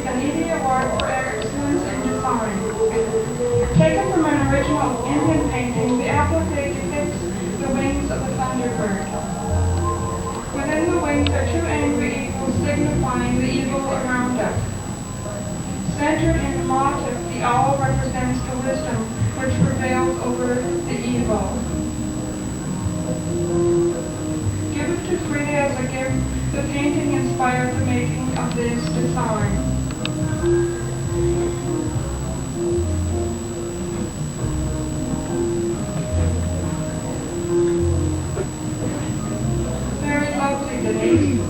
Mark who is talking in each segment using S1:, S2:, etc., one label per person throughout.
S1: received an Edie Award for excellence in design. Taken from an original Indian painting, the applique depicts the wings of a thunderbird. Within the wings are two angry eagles signifying the evil around us. Centered in the motif, the owl represents the wisdom which prevails over the evil. Given to Frida as a gift, the painting inspired the making of this design. Very lovely, Denise.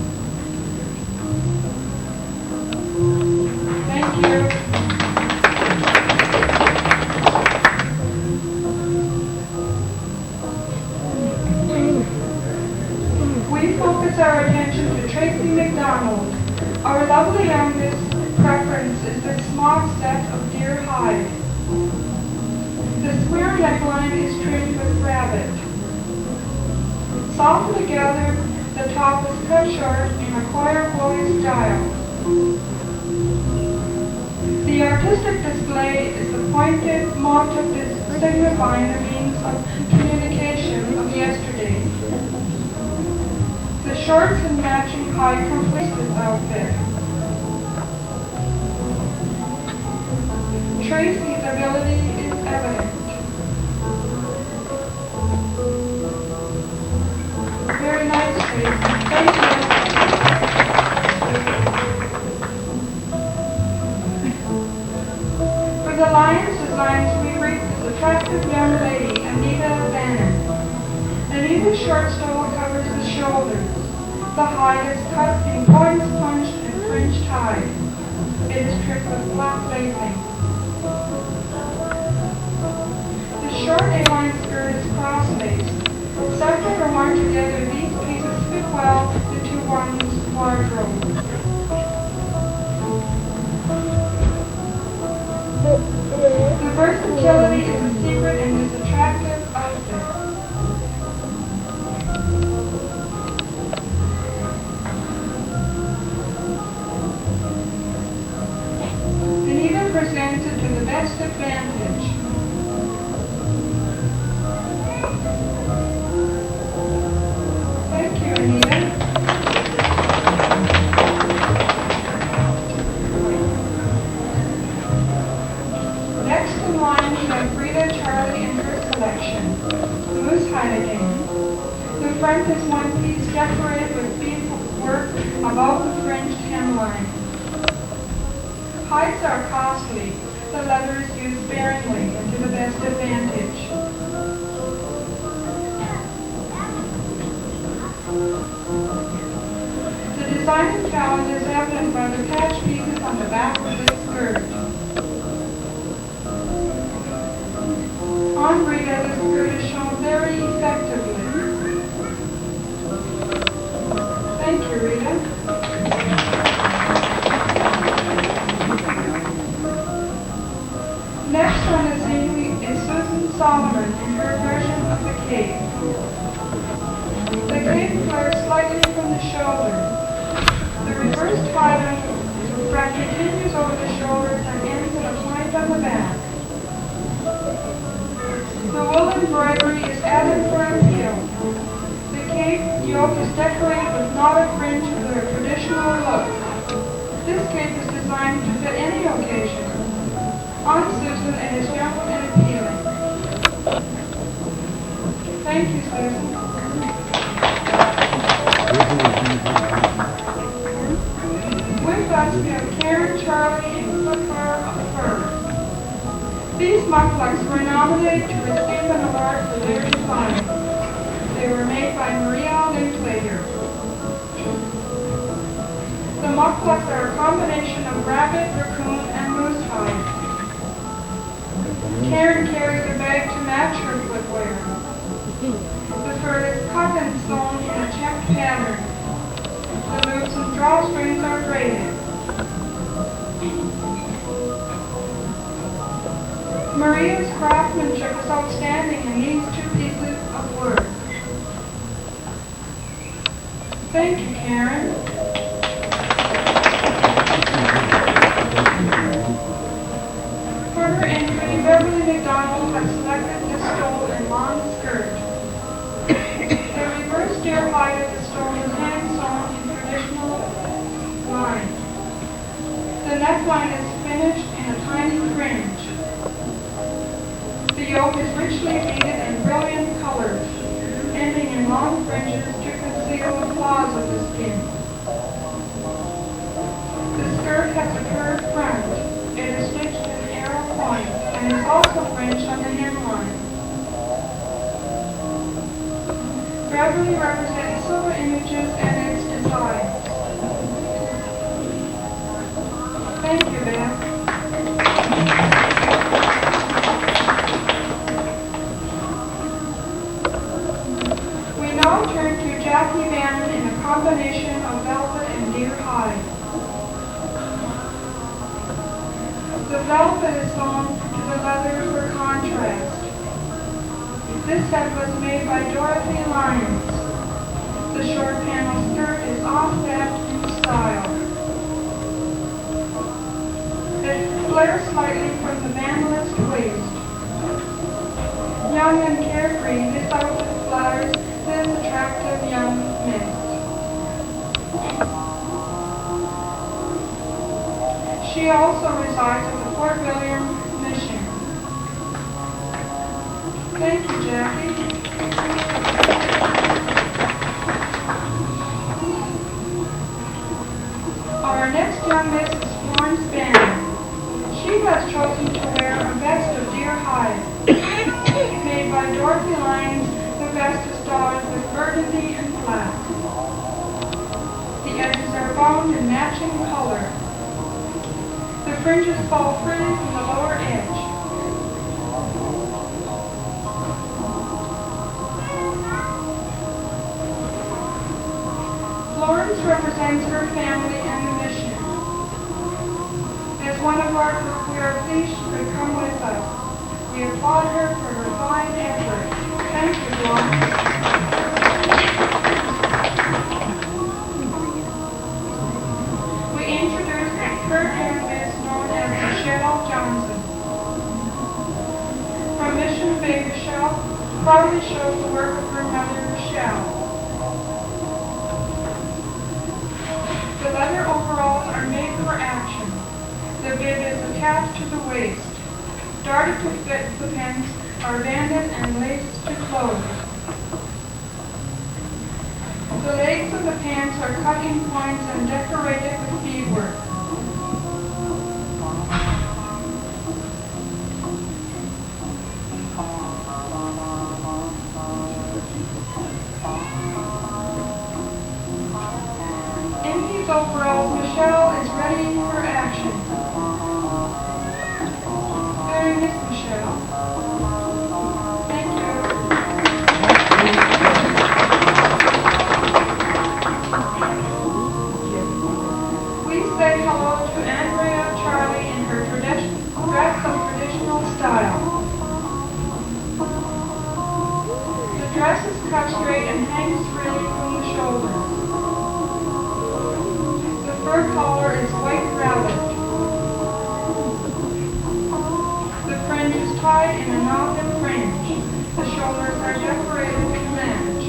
S1: Thank you. We focus our attention to Tracy McDonald. Our lovely youngest preference is this small set of deer hide. The square neckline is trimmed with rabbit. Softly gathered, the top is cut short in a choir boy style. The artistic display is the pointed motif signifying the means of communication of yesterday. The shorts and matching hide complete this outfit. Tracy's ability is evident. Very nice, Tracy. Thank you. For the Lions designs, we rate this attractive young lady, Anita Bannon. Anita's short stole covers the shoulders. The hide is cut in points punched and fringed hide. It is trimmed with black lacing. The short A-line skirt is cross-laced. Separate or worn together, these pieces fit well into one's wardrobe. The versatility is a secret in this attractive outfit. Anita presents it to the best advantage. Thank you, Anita. Next in line we have Frida, Charlie, and her selection. Moose hide again. The front is one piece decorated with beadwork above the fringed hemline. Hides are costly. The leather is used sparingly and to the best advantage. The designing talent is evident by the patch pieces on the back of the skirt. On Rita, the skirt is shown very effectively. Thank you, Rita. Next on the scene is Susan Solomon in her version of the cape. The cape flares slightly from the shoulder. The reversed hide on the front continues over the shoulders and ends in a point on the back. The wool embroidery is added for appeal. The cape yoke is decorated with knotted fringe for a traditional look. This cape is designed to fit any occasion. On Susan, it is young and appealing. Thank you, Susan. With us, we have Karen, Charlie, and Footwear of Fur. These mucklucks were nominated to receive an award for their design. They were made by Maria Linklater. The mucklucks are a combination of rabbit, raccoon, and moose hide. Karen carries a bag to match her footwear. The fur is cut and sewn in a checked pattern. The loops and drawstrings are braided. Maria's craftsmanship is outstanding in these two pieces of work. Thank you, Karen. neckline is finished in a tiny fringe. The yoke is richly beaded in brilliant colors, ending in long fringes to conceal the flaws of the skin. The skirt has a curved front. It is stitched in arrow point and is also fringed on the hemline. Beverly represents silver images and its designs. Thank you, Beth. We now turn to Jackie Bannon in a combination of velvet and deer hide. The velvet is sewn to the leather for contrast. This set was made by Dorothy Lyons. The short panel skirt is offset in style. It flares slightly from the vandalist waist. Young and carefree, this outfit flatters this attractive young miss. She also resides at the Fort William Mission. Thank you, Jackie. Our next young miss is Florence Bannon. She has chosen to wear a vest of deer hide. Made by Dorothy Lyons, the vest is starred with burgundy and black. The edges are bound in matching color. The fringes fall freely from the lower edge. Florence represents her family and the mission. As one of our group, we are pleased she could come with us. We applaud her for her fine effort. Thank you, Florence. We introduce a third young miss known as Michelle Johnson. From Mission Bay, Michelle proudly shows the work of her mother, Michelle. The leather overalls are made for action. The bib is attached to the waist. Darted to fit the pants are banded and laced to close. The legs of the pants are cut in points and decorated with beadwork. In these overalls, Michelle is ready for action. Very nice, Michelle. Thank you. We say hello to Andrea Charlie in her dress of traditional style. The dress is cut straight and hangs freely from the shoulders. The fur collar is white velvet. The fringe is tied in a knot and fringe. The shoulders are decorated with flange.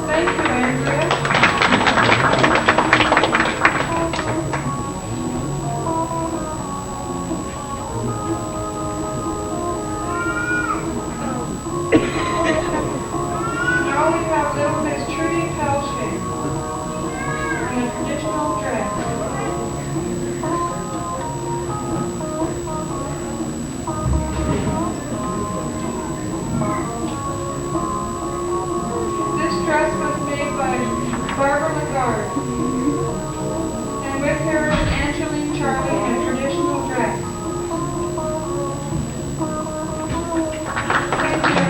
S1: Thank you, Andrea. And with her is Angeline Charlie in a traditional dress. Thank you.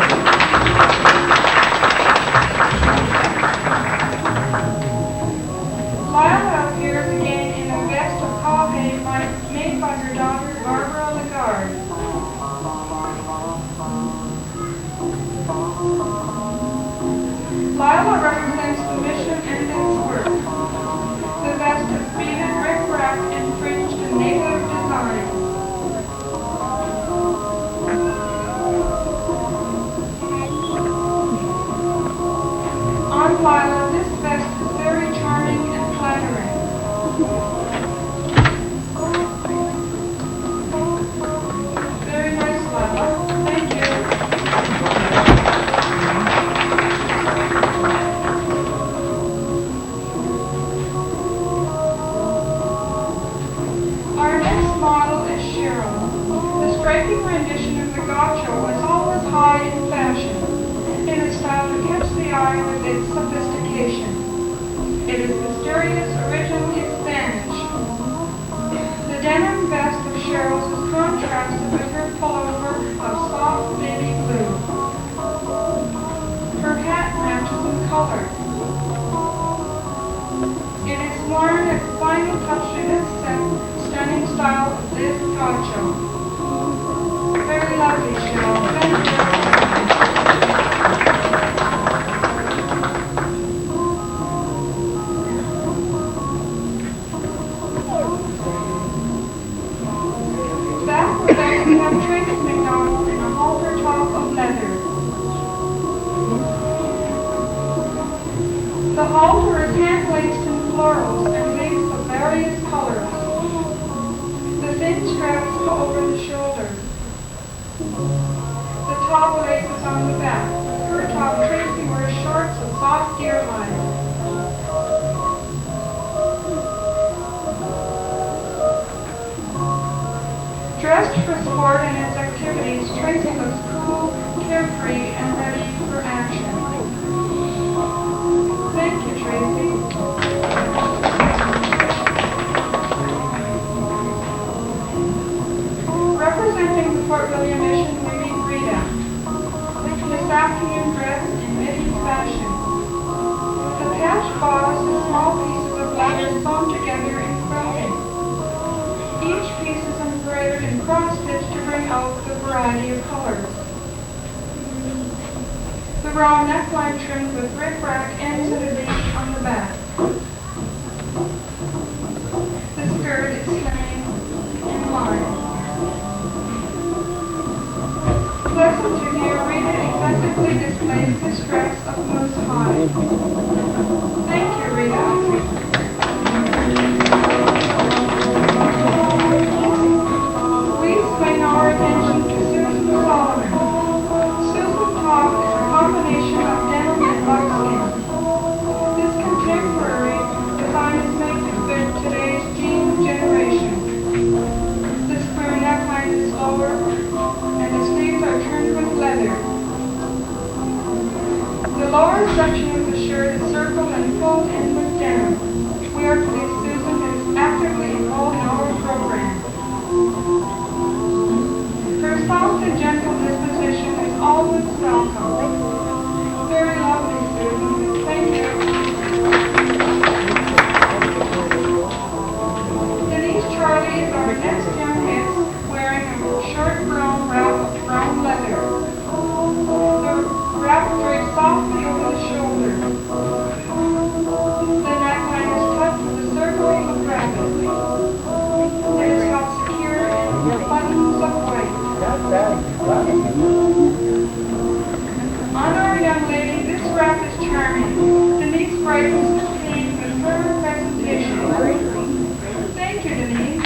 S1: Lila appears again in a vest of cowhide made by her daughter Barbara Lagarde. Lila represents the mission and its work. The vest is beaded, rick-rack, and fringed in native design. new rendition of the gaucho is always high in fashion, in a style that catches the eye with its sophistication. It is mysterious, original, it's Spanish. The denim vest of Cheryl's is contrasted with her pullover of soft baby blue. Her hat matches in color. It is worn as the final touch to this stunning style of this gaucho. Very lovely, Cheryl. Thank you. Back we have Tracy McDonald in a halter top of leather. The halter is hand-laced in florals and leaves of various colors. The thin straps go over the shoulder. The top laces on the back. Her top Tracy wears shorts of soft deer hide. Dressed for sport and its activities, Tracy looks cool, carefree, and ready for action. Thank you, Tracy. Representing the Fort William Mission, we meet Rita. This afternoon dressed in midi fashion. The patched bodice is small pieces of leather sewn together in quilting. Each piece is embroidered and cross-stitched to bring out the variety of colors. The raw neckline trimmed with rickrack ends at a D on the back. The skirt is slim and wide. Pleasant to hear, Rita effectively displays this dress of moose hide. Thank you, Rita. We swing our attention to Susan Solomon. Susan top is a combination of denim and buckskin. This contemporary design is made to fit today's jean generation. The square neckline is lower, and the sleeves are trimmed with leather. The lower section of the shirt is circled and pulled in with denim. We are pleased Susan is actively involved in our program. Her soft and gentle disposition is always welcome. Very lovely, Susan. Thank you. Denise Charlie is our next young miss, wearing a short brown wrap of brown leather. The wrap drapes softly over the shoulder. The neckline is tucked with a circling of rabbit. It is held secure in buttons of white. On our young lady, this wrap is charming. Denise brightens the scene with her presentation. Thank you, Denise.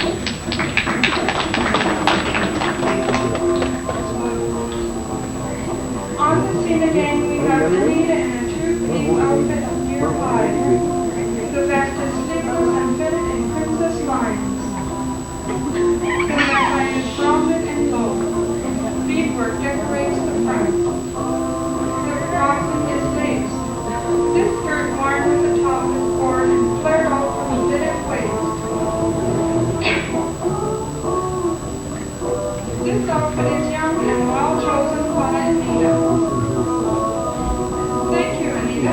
S1: On the scene again, we have Anita in a two-piece outfit of deer hide. The vest is sleeveless and fitted in princess lines. The neckline is rounded and low. Beadwork decorates the front. The crossing is lace. This skirt worn with the top is worn and flared out from the fitted waist. This outfit is young and well chosen by Anita. Thank you, Anita.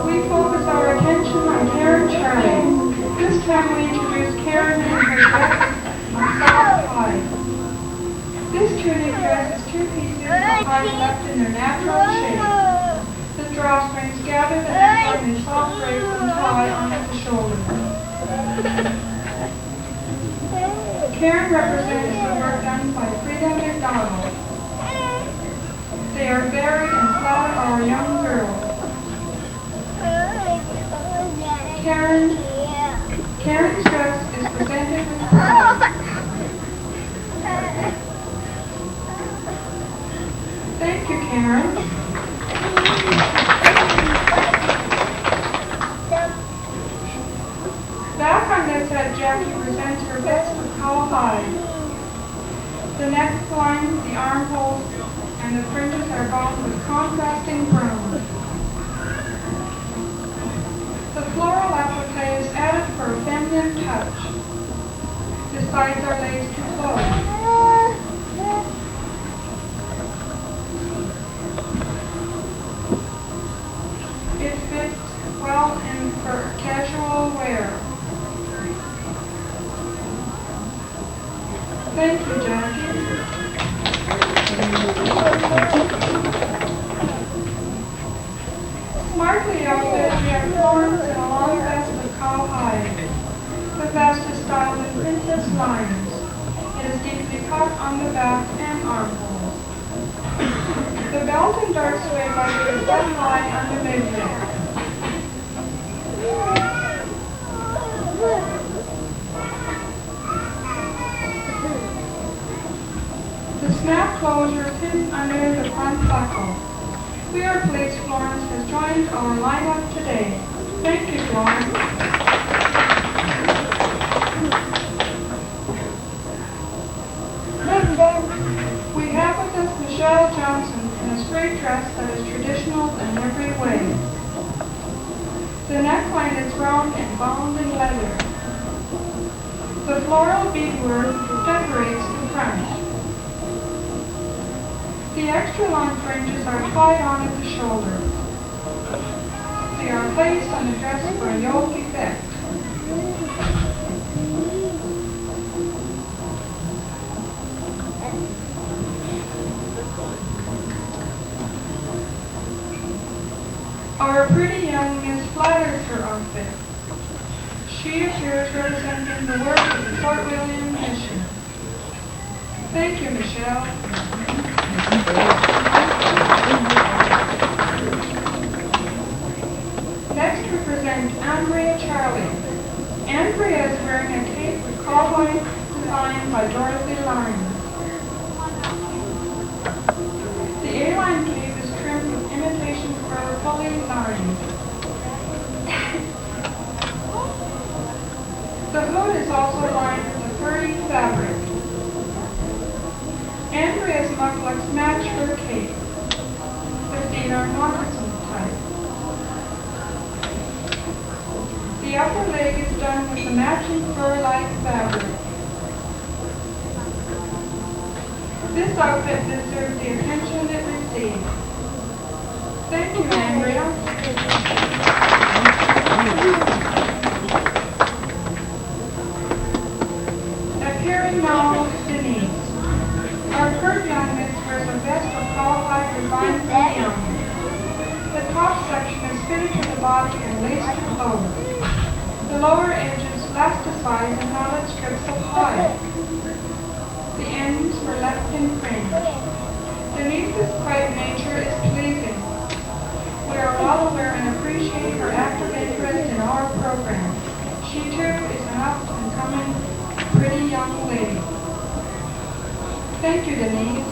S1: We focus our attention on Karen Charlie. This time we introduce Karen in her dress of soft hide. This tunic dress is two pieces of hide left in their natural shape. The drawstrings gather the neckline in soft braids and tie onto the shoulder. Karen represents the work done by Frida McDonald. They are varied and flatter our young girls. Karen's dress is presented with pride. Thank you, Karen. that Jackie presents her best of cowhide. The neckline, the armholes, and the fringes are bound with contrasting browns. The floral applique is added for a feminine touch. The sides are laced to close. It fits well in for casual wear. Thank you, Jackie. Smartly outfitted, we have Florence in a long vest of cowhide. The vest is styled in princess lines. It is deeply cut on the back and armholes. The belt and dark suede leather is set high on the midriff. The snap closure fits under the front buckle. We are pleased Florence has joined our lineup today. Thank you, Florence. We have with us Michelle Johnson in a straight dress that is traditional in every way. The neckline is round and bound in leather. The floral beadwork decorates the front. The extra long fringes are tied on at the shoulder. They are placed on the dress for a yoke effect. Our pretty young Miss flatters her outfit. She appears representing the work of the Fort William Mission. Thank you, Michelle. Next we present Andrea Charlie. Andrea is wearing a cape with cowboy design by Dorothy Lawrence. The A-line cape is trimmed with imitation fur fully lined. The hood is also lined with a furry fabric. Andrea's mucklucks match her cape. The feet are moccasin type. The upper leg is done with a matching fur-like fabric. This outfit deserves the attention it received. Thank you, Andrea. Appearing now, Denise. Our pert young miss wears a vest of cowhide designed for the young. The top section is fitted to the body and laced to close. The lower edges elasticize in knotted strips of hide. The ends were left in fringe. Denise's quiet nature is pleasing. We are well aware and appreciate her active interest in our program. She too is an up-and-coming pretty young lady. Thank you, Denise.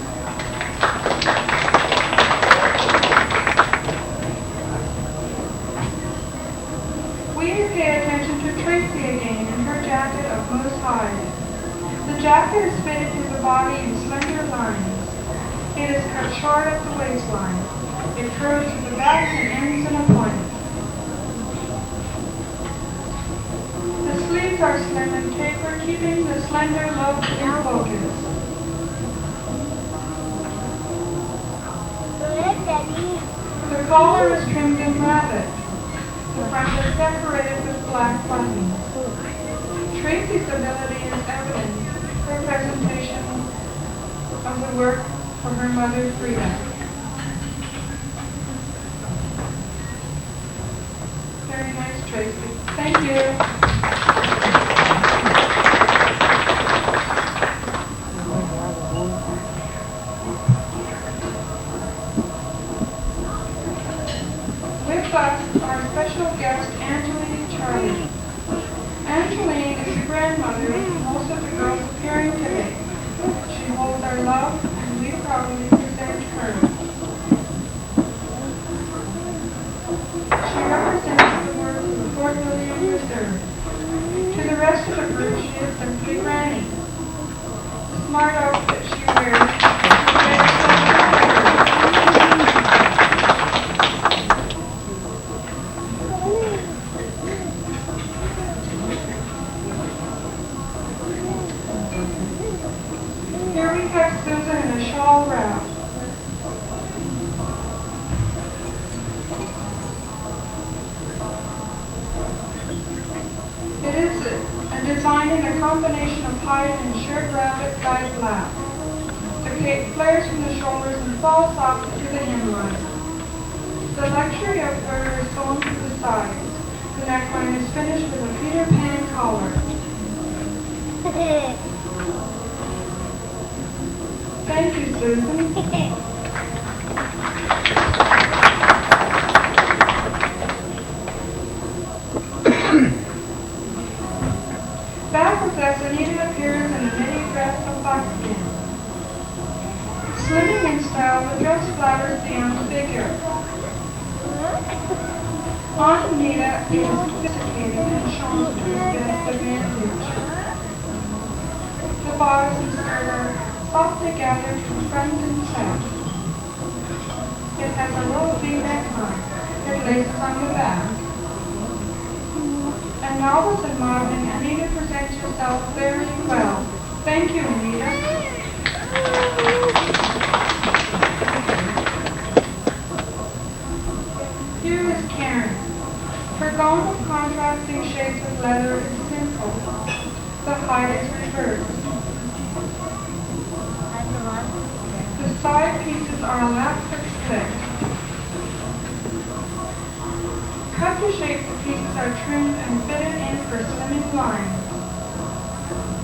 S1: We pay attention to Tracy again in her jacket of moose hide. The jacket is fitted to the body in slender lines. It is cut short at the waistline. It curves to the back and ends in a point. The sleeves are slim and tapered, keeping the slender look in focus. The collar is trimmed in rabbit. The front is decorated with black buttons. Tracy's ability is evident. Her presentation of the work for her mother, Frida. Very nice, Tracy. Thank you. With us, our special guest, Angeline Charlie. Angeline is the grandmother of most of the girls appearing today. She holds our love, and we proudly present her. She represents the work of the Fort William Reserve. To the rest of the group, she is simply Granny. The smart outfit she wears Here we have Susan in a shawl wrap. It is a design in a combination of hide and shirt rabbit dyed black. The cape flares from the shoulders and falls off to the hemline. The luxury of fur is sewn to the sides. The neckline is finished with a Peter Pan collar. Thank you, Susan. Back with us, Anita appears in a mini dress of buckskin. Slimming in style, the dress flatters the young figure. Aunt Anita is sophisticated and shown to its best advantage. The bodice and skirt are softly gathered from front and back. It has a low V neckline that laces on the back. And novice in modeling, Anita presents herself very well. Thank you, Anita. Here is Karen. Her gown of contrasting shades of leather is simple. The hide is reversed. The side pieces are elastic split. Cut to shape, the pieces are trimmed and fitted in for slimming lines.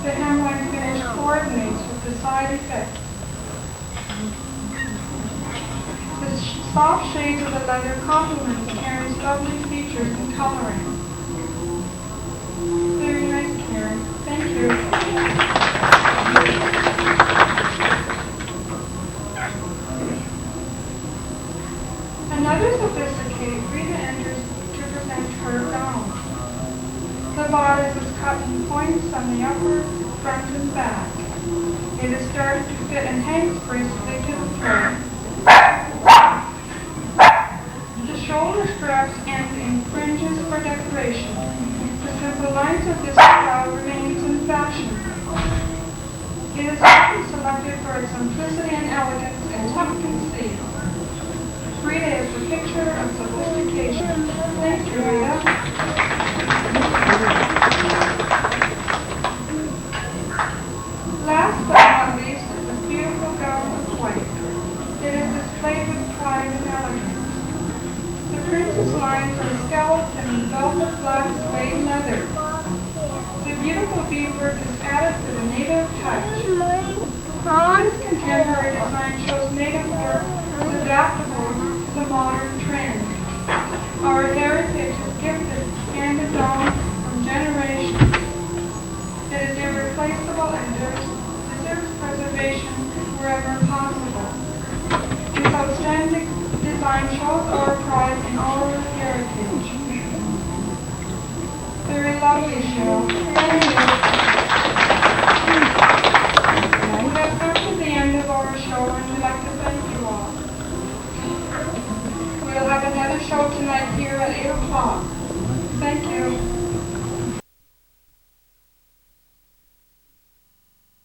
S1: The hemline finish coordinates with the side effect. The soft shades of the leather complements Karen's lovely features and coloring. Very nice, Karen. Thank you. Another sophisticated Rita enters to present her gown. The bodice is cut in points on the upper, front, and back. It is started to fit and hangs gracefully to the throat. The shoulder straps end in fringes for decoration. The simple lines of this style remains in fashion. It is often selected for its simplicity and elegance and tough conceal. Rita is the picture of sophistication. Thank you, Rita. Last but not least is a beautiful gown of white. It is displayed with pride and elegance. The princess lines are scalloped in velvet black suede leather. The beautiful beadwork is added with a native touch. This contemporary design shows native work is adaptable to the modern trend. Our heritage is gifted, handed down from generations. It is irreplaceable and deserves preservation wherever possible. This outstanding design shows our pride in our heritage. Very lovely show.